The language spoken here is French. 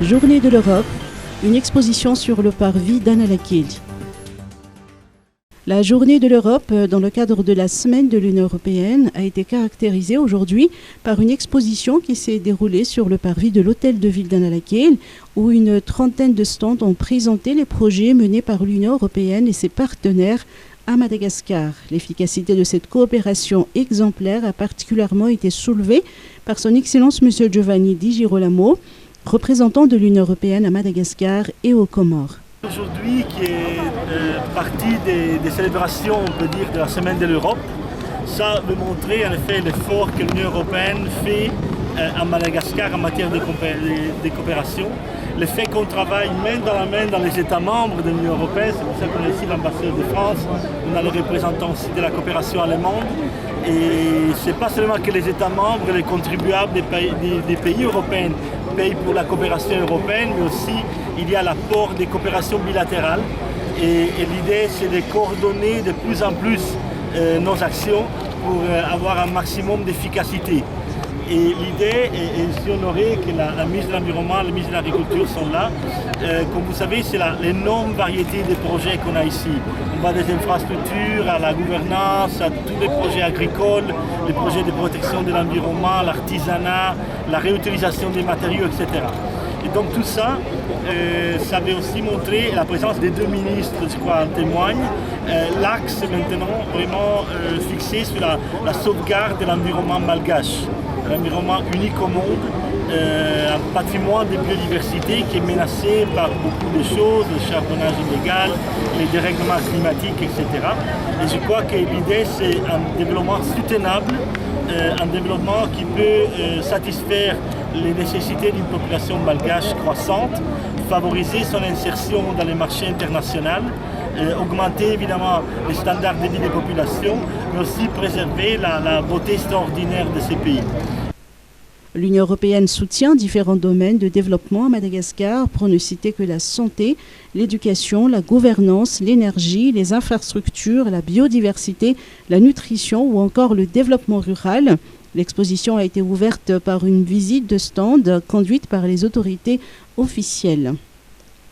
Journée de l'Europe, une exposition sur le parvis d'Anna Lakid. La Journée de l'Europe, dans le cadre de la Semaine de l'Union européenne, a été caractérisée aujourd'hui par une exposition qui s'est déroulée sur le parvis de l'Hôtel de Ville d'Anna Lakid, où une trentaine de stands ont présenté les projets menés par l'Union européenne et ses partenaires à Madagascar. L'efficacité de cette coopération exemplaire a particulièrement été soulevée par son Excellence M. Giovanni Di Girolamo, représentant de l'Union européenne à Madagascar et aux Comores. Aujourd'hui, qui est partie des célébrations, on peut dire, de la Semaine de l'Europe, ça veut montrer en effet l'effort que l'Union européenne fait à Madagascar en matière de coopération. Le fait qu'on travaille main dans la main dans les États membres de l'Union européenne, c'est pour ça qu'on a ici l'ambassadeur de France, on a le représentant aussi de la coopération allemande. Et ce n'est pas seulement que les États membres et les contribuables des pays européens payent pour la coopération européenne, mais aussi il y a l'apport des coopérations bilatérales. Et l'idée, c'est de coordonner de plus en plus nos actions pour avoir un maximum d'efficacité. Et l'idée est aussi honorée que la ministre de l'Environnement et la ministre de l'Agriculture sont là. Comme vous savez, c'est l'énorme variété de projets qu'on a ici. On va des infrastructures à la gouvernance, à tous les projets agricoles, les projets de protection de l'environnement, l'artisanat, la réutilisation des matériaux, etc. Et donc tout ça, ça avait aussi montré, la présence des deux ministres, je crois, en témoigne, l'axe maintenant vraiment fixé sur la sauvegarde de l'environnement malgache. L'environnement unique au monde, un patrimoine de biodiversité qui est menacé par beaucoup de choses, le charbonnage illégal, les dérèglements climatiques, etc. Et je crois que l'idée, c'est un développement soutenable, un développement qui peut satisfaire les nécessités d'une population malgache croissante, favoriser son insertion dans les marchés internationaux, augmenter évidemment les standards de vie des populations, mais aussi préserver la beauté extraordinaire de ces pays. L'Union européenne soutient différents domaines de développement à Madagascar, pour ne citer que la santé, l'éducation, la gouvernance, l'énergie, les infrastructures, la biodiversité, la nutrition ou encore le développement rural. L'exposition a été ouverte par une visite de stand conduite par les autorités officielles.